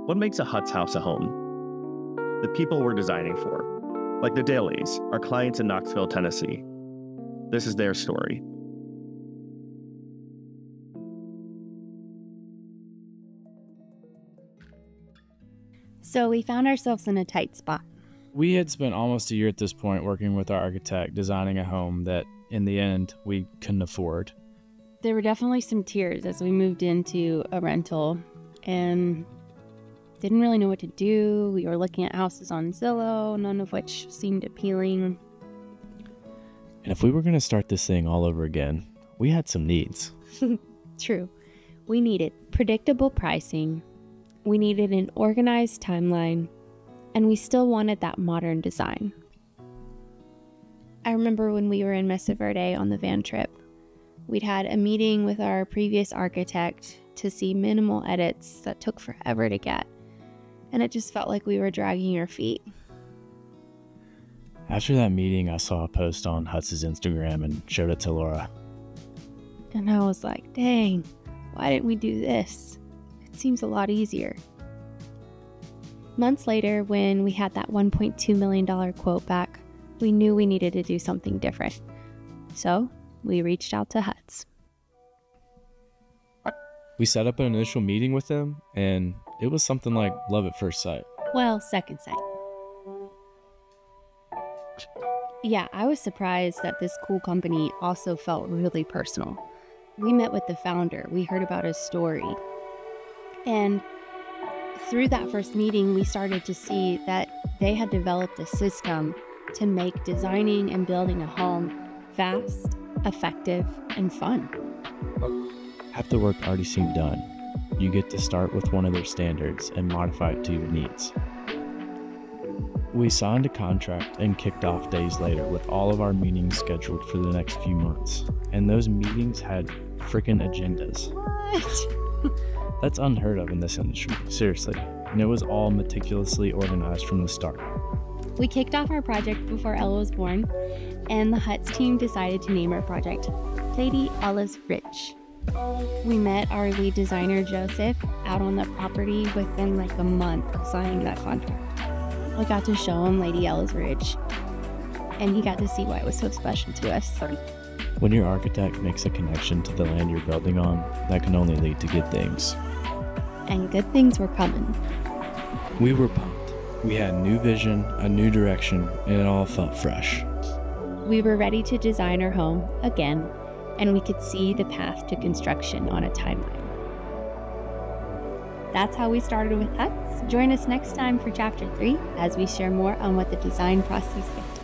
What makes a HUTS house a home? The people we're designing for, like the Daileys, our clients in Knoxville, Tennessee. This is their story. So we found ourselves in a tight spot. We had spent almost a year at this point working with our architect, designing a home that, in the end, we couldn't afford. There were definitely some tears as we moved into a rental and didn't really know what to do. We were looking at houses on Zillow, none of which seemed appealing. And if we were going to start this thing all over again, we had some needs. True. We needed predictable pricing. We needed an organized timeline. And we still wanted that modern design. I remember when we were in Mesa Verde on the van trip, we'd had a meeting with our previous architect to see minimal edits that took forever to get. And it just felt like we were dragging our feet. After that meeting, I saw a post on HUTS' Instagram and showed it to Laura. And I was like, dang, why didn't we do this? It seems a lot easier. Months later, when we had that $1.2 million quote back, we knew we needed to do something different. So we reached out to HUTS. We set up an initial meeting with them, and it was something like love at first sight. Well, second sight. Yeah, I was surprised that this cool company also felt really personal. We met with the founder. We heard about his story. And through that first meeting, we started to see that they had developed a system to make designing and building a home fast, effective, and fun. Half the work already seemed done. You get to start with one of their standards and modify it to your needs. We signed a contract and kicked off days later with all of our meetings scheduled for the next few months. And those meetings had freaking agendas. What? That's unheard of in this industry, seriously. And it was all meticulously organized from the start. We kicked off our project before Ella was born, and the HUTS team decided to name our project Lady Ella's Ridge. We met our lead designer, Joseph, out on the property within like a month of signing that contract. I got to show him Lady Ella's Ridge, and he got to see why it was so special to us. When your architect makes a connection to the land you're building on, that can only lead to good things. And good things were coming. We were pumped. We had a new vision, a new direction, and it all felt fresh. We were ready to design our home again, and we could see the path to construction on a timeline. That's how we started with HUTS. Join us next time for Chapter 3 as we share more on what the design process looked like.